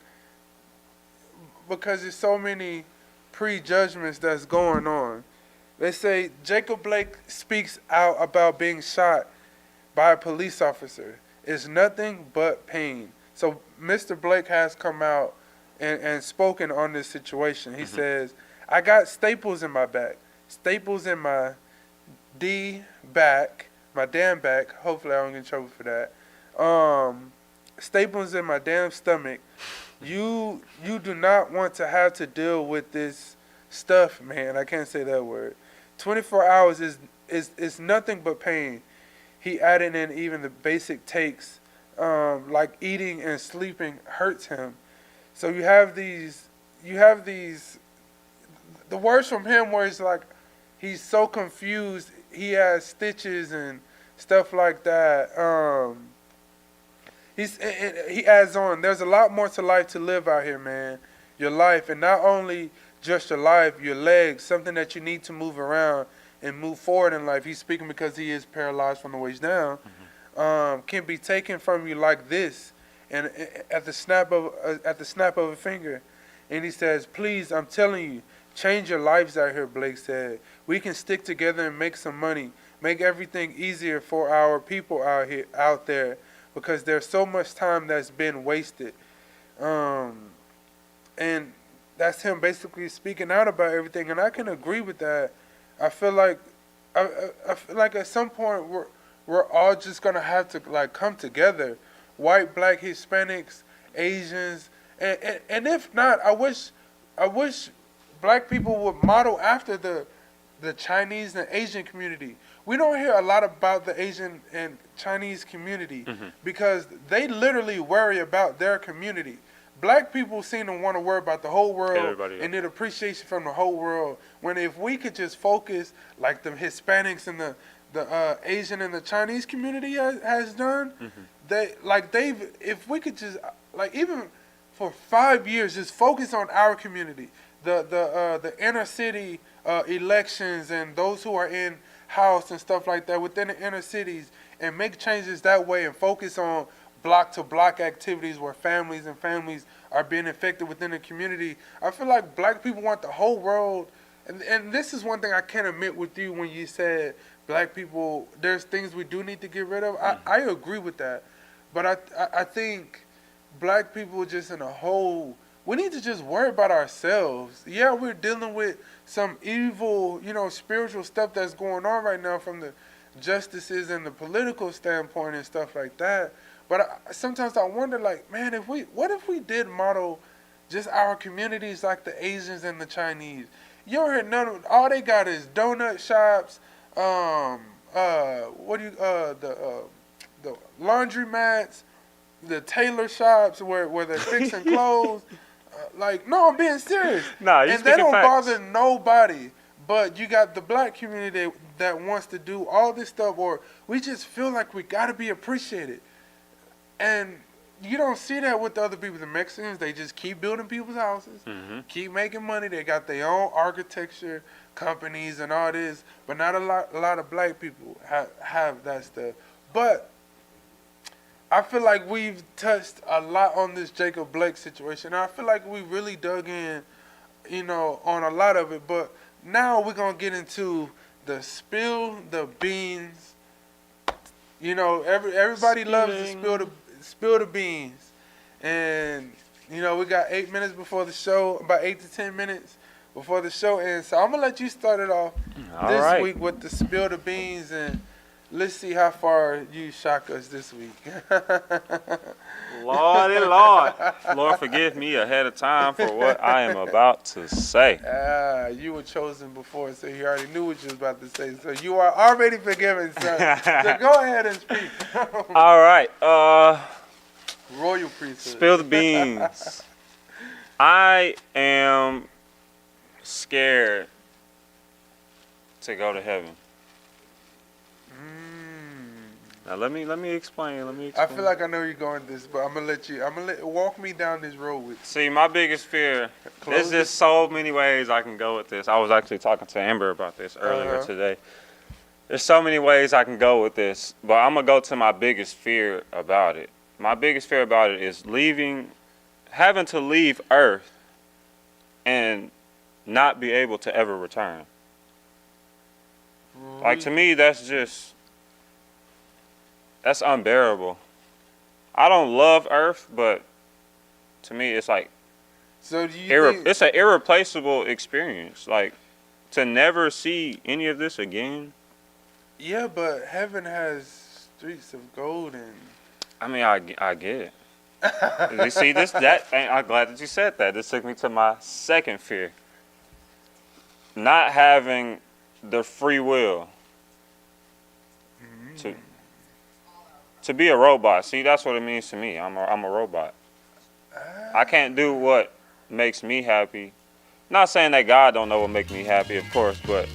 because there's so many prejudgments that's going on. They say Jacob Blake speaks out about being shot by a police officer. It's nothing but pain. So Mr. Blake has come out and spoken on this situation. He says, I got staples in my back, staples in my back, my damn back. Hopefully I don't get in trouble for that. Staples in my damn stomach. You do not want to have to deal with this stuff, man. I can't say that word. 24 hours is nothing but pain. He added in even the basic takes, like eating and sleeping hurts him. So you have these, the words from him where it's like, he's so confused. He has stitches and stuff like that. He adds on, there's a lot more to life to live out here, man. Your life, and not only just your life, your legs, something that you need to move around and move forward in life. He's speaking because he is paralyzed from the waist down. Can be taken from you like this, and at the snap of a finger. And he says, please, I'm telling you, change your lives out here, Blake said. We can stick together and make some money, make everything easier for our people out there, because there's so much time that's been wasted. And that's him basically speaking out about everything, and I can agree with that. I feel like at some point we're all just gonna have to like come together, white, black, Hispanics, Asians, and if not, I wish black people would model after the Chinese and Asian community. We don't hear a lot about the Asian and Chinese community because they literally worry about their community. Black people seem to want to worry about the whole world and need appreciation from the whole world. When if we could just focus like the Hispanics and the Asian and the Chinese community has done, if we could just like even for 5 years just focus on our community, the inner city elections and those who are in house and stuff like that within the inner cities, and make changes that way and focus on block to block activities where families are being affected within the community. I feel like black people want the whole world, and this is one thing I can't admit with you when you said black people, there's things we do need to get rid of. I agree with that, but I think black people just in a whole, we need to just worry about ourselves. Yeah, we're dealing with some evil, spiritual stuff that's going on right now from the justices and the political standpoint and stuff like that. But sometimes I wonder, like, man, what if we did model just our communities like the Asians and the Chinese? You don't hear all they got is donut shops, the laundromats, the tailor shops where they're fixing clothes. No, I'm being serious. Nah, you and they don't facts. bother nobody. But you got the black community that wants to do all this stuff, or we just feel like we got to be appreciated. And you don't see that with the other people. The Mexicans, they just keep building people's houses, keep making money. They got their own architecture companies and all this, but not a lot of black people have that stuff. But I feel like we've touched a lot on this Jacob Blake situation. I feel like we really dug in, you know, on a lot of it. But now we're gonna get into the spill the beans. You know, everybody loves to spill the beans, and you know we got 8 minutes before the show, about 8 to 10 minutes before the show ends. So I'm gonna let you start it off this week with the spill the beans, and let's see how far you shock us this week. Lordy Lord. Lord, forgive me ahead of time for what I am about to say. You were chosen before, so you already knew what you was about to say. So you are already forgiven, son. So go ahead and speak. All right. Royal priesthood. Spill the beans. I am scared to go to heaven. Now let me explain. I feel like I know you're going this, but I'm gonna walk me down this road with you. See, my biggest fear, there's just so many ways I can go with this. I was actually talking to Amber about this earlier today. There's so many ways I can go with this, but I'm gonna go to my biggest fear about it. My biggest fear about it is having to leave Earth and not be able to ever return. Like, to me, that's unbearable. I don't love Earth, but to me, it's like, so do you think, it's an irreplaceable experience. Like, to never see any of this again. Yeah, but heaven has streets of gold and. I mean, I get it. You see I'm glad that you said that. This took me to my second fear. Not having the free will to be a robot. See, that's what it means to me. I'm a robot. I can't do what makes me happy. Not saying that God don't know what makes me happy, of course, but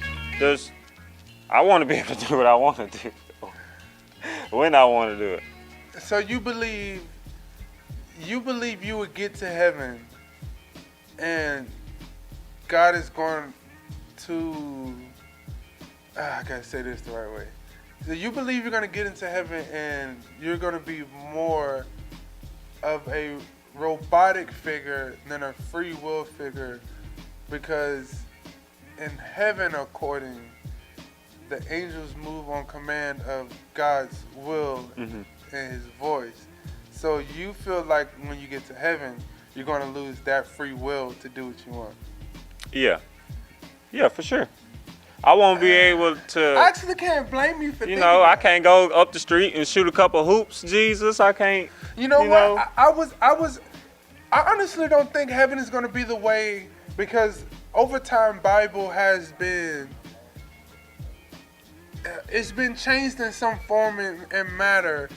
I want to be able to do what I want to do when I want to do it. So you believe you would get to heaven and God is going to I gotta say this the right way. So you believe you're going to get into heaven and you're going to be more of a robotic figure than a free will figure, because in heaven, the angels move on command of God's will and his voice. So you feel like when you get to heaven, you're going to lose that free will to do what you want. Yeah, for sure. I won't be able to. I actually can't blame you for thinking that. I can't go up the street and shoot a couple hoops, Jesus. I can't. You know what? I honestly don't think heaven is going to be the way, because over time, Bible has been, it's been changed in some form and matter.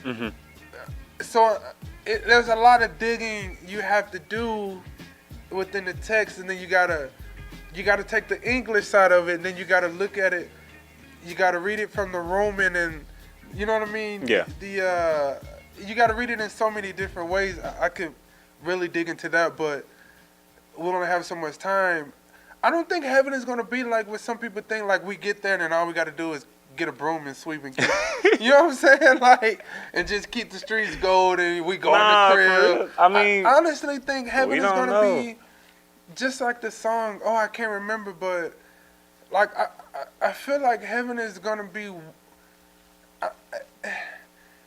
So there's a lot of digging you have to do within the text, and then you gotta take the English side of it, and then you gotta look at it. You gotta read it from the Roman, and you know what I mean. Yeah. You gotta read it in so many different ways. I could really dig into that, but we don't have so much time. I don't think heaven is gonna be like what some people think. Like, we get there and then all we gotta do is get a broom and sweep and keep, you know what I'm saying? Like, and just keep the streets gold and we go in the crib. I mean, I honestly think heaven is gonna be just like the song. Oh, I can't remember, but like I feel like heaven is gonna be.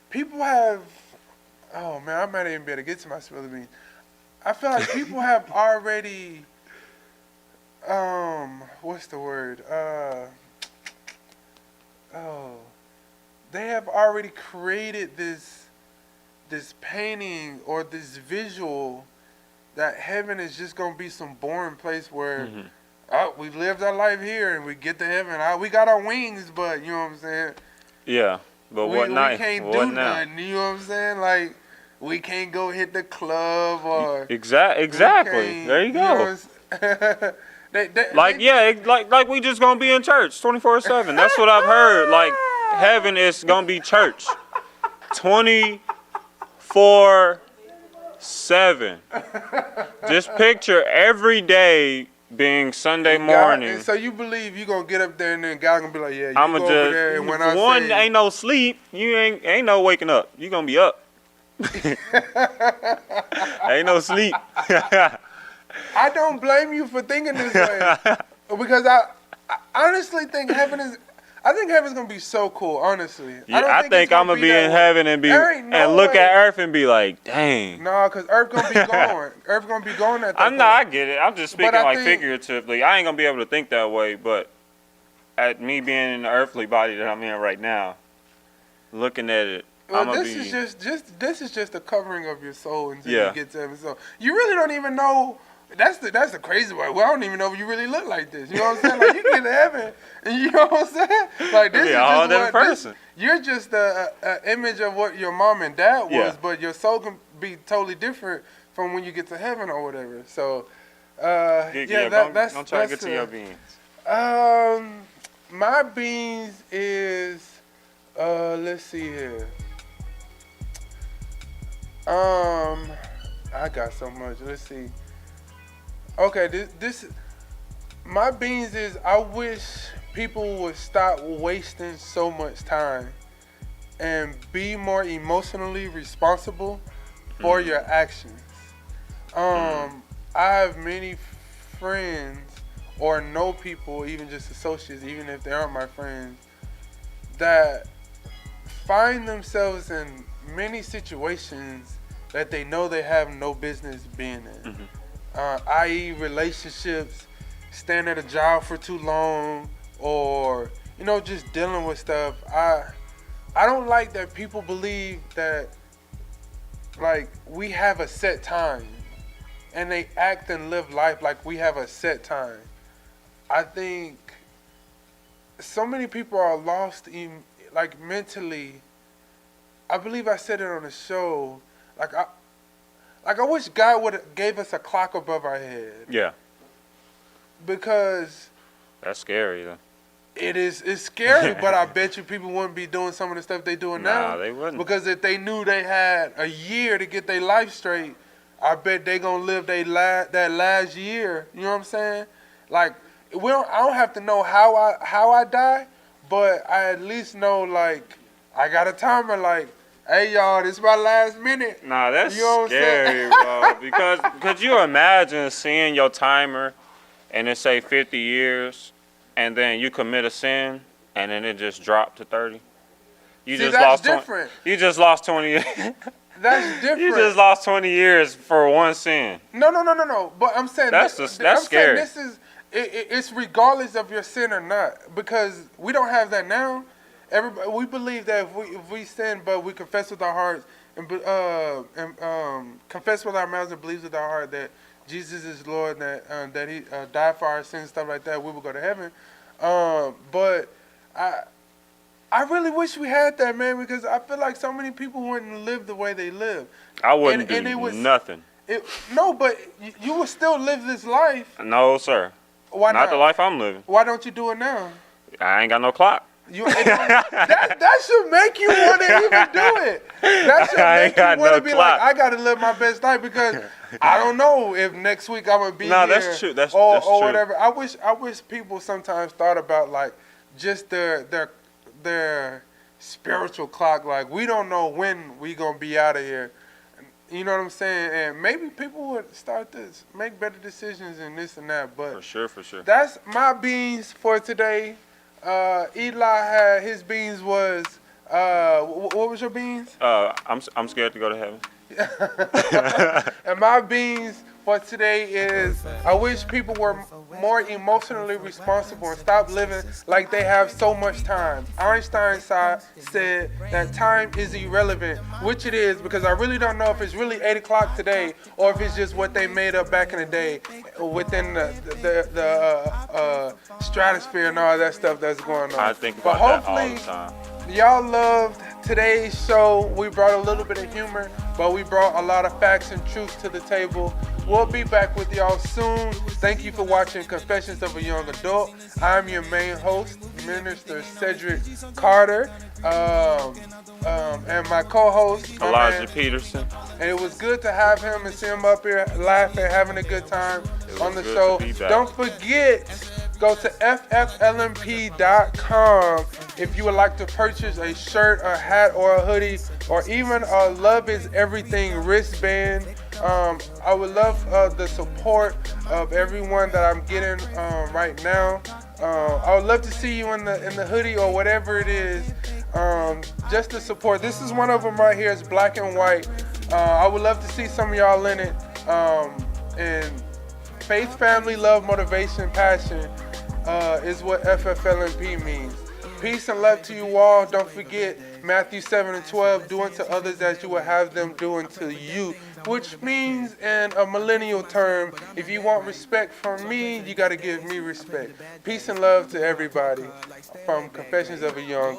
People have. Oh man, I might even be able to get to my spill the beans. I feel like people have already. What's the word? They have already created this painting or this visual that heaven is just gonna be some boring place where we lived our life here and we get to heaven. We got our wings, but you know what I'm saying? Yeah, but we can't do nothing. You know what I'm saying? Like, we can't go hit the club or exactly. There you go. Like we just gonna be in church 24/7. That's what I've heard. Like, heaven is gonna be church 24/7. 7. Just picture every day being Sunday morning. God, so you believe you gonna get up there and then God gonna be like, yeah, you I'ma go over there, and when I one, say, ain't no sleep. You ain't no waking up. You gonna be up. Ain't no sleep. I don't blame you for thinking this way because I honestly think heaven's gonna be so cool. Honestly, Yeah, don't I think it's I'm gonna be that in way. heaven and There ain't no look way. at Earth and be like, dang. No, because Earth gonna be going. Earth gonna be going at that I point. know, I get it. I'm just speaking I like think- figuratively. I ain't gonna be able to think that way, but at me being in the earthly body that I'm in right now, looking at it, Well, I'm gonna this be. is just a covering of your soul until Yeah. you get to heaven. So you really don't even know. That's the crazy way. Well, I don't even know if you really look like this. You know what I'm saying? Like you get to heaven, and you know what I'm saying? Like this Be is a whole just different what person. you're just a image of what your mom and dad was, Yeah. but your soul can be totally different from when you get to heaven or whatever. So, that's don't try to get that's to your beings. My beans is let's see here. I got so much. Let's see. Okay, this my beans is I wish people would stop wasting so much time and be more emotionally responsible for your actions. I have many friends or know people, even just associates, even if they aren't my friends, that find themselves in many situations that they know they have no business being in. I.e. relationships, staying at a job for too long, or just dealing with stuff. I don't like that people believe that like we have a set time, and they act and live life like we have a set time. I think so many people are lost like mentally. I believe I said it on the show. I wish God would have gave us a clock above our head. Yeah, Because that's scary though. it's scary, but I bet you people wouldn't be doing some of the stuff they doing now. Nah, they wouldn't. Because if they knew they had a year to get their life straight, I bet they gonna live that last year. You know what I'm saying? Like I don't have to know how I die, but I at least know like I got a timer. Like, hey y'all, this is my last minute. Nah, that's You know what I'm scary, bro. Because could you imagine seeing your timer and it say 50 years, and then you commit a sin, and then it just dropped to 30? You See, just that's lost different. You just lost 20 years. That's different. You just lost 20 years for one sin. No. But I'm saying That's scary. This is it's regardless of your sin or not, because we don't have that now. Everybody, we believe that if we sin, but we confess with our hearts and confess with our mouths and believe with our heart that Jesus is Lord, that He died for our sins and stuff like that, we will go to heaven. But I really wish we had that, man, because I feel like so many people wouldn't live the way they live. I wouldn't And do it was- nothing. No, but you would still live this life. No, sir. Why Not not? the life I'm living. Why don't you do it now? I ain't got no clock. That should make you want to even do it. That should I make ain't got you want to no be clock. like, I got to live my best life because I don't know if next week I'm gonna be No, here. that's true. That's or true. whatever. I wish people sometimes thought about like just their spiritual clock. Like we don't know when we gonna be out of here. You know what I'm saying? And maybe people would start to make better decisions and this and that. But For sure. that's my beans for today. Eli had his beans was what was your beans? I'm scared to go to heaven. And my beans for today is I wish people were more emotionally responsible and stop living like they have so much time. Einstein said that time is irrelevant, which it is, because I really don't know if it's really 8 o'clock today or if it's just what they made up back in the day within the stratosphere and all that stuff that's going on. I think But about that all hopefully, the time. y'all loved today's show. We brought a little bit of humor, but we brought a lot of facts and truth to the table. We'll be back with y'all soon. Thank you for watching Confessions of a Young Adult. I'm your main host, Minister Cedric Carter, and my co-host, my Elijah man, Peterson. And it was good to have him and see him up here laughing, having a good time on the good show. to be back. Don't forget, go to fflmp.com if you would like to purchase a shirt, a hat, or a hoodie, or even a Love Is Everything wristband. I would love the support of everyone that I'm getting right now. I would love to see you in the hoodie or whatever it is, just to support. This is one of them right here. It's black and white. I would love to see some of y'all in it. And faith, family, love, motivation, passion is what FFLMP means. Peace and love to you all. Don't forget Matthew 7:12, do unto others as you would have them do unto you, which means in a millennial term, if you want respect from me, you got to give me respect. Peace and love to everybody from Confessions of a Young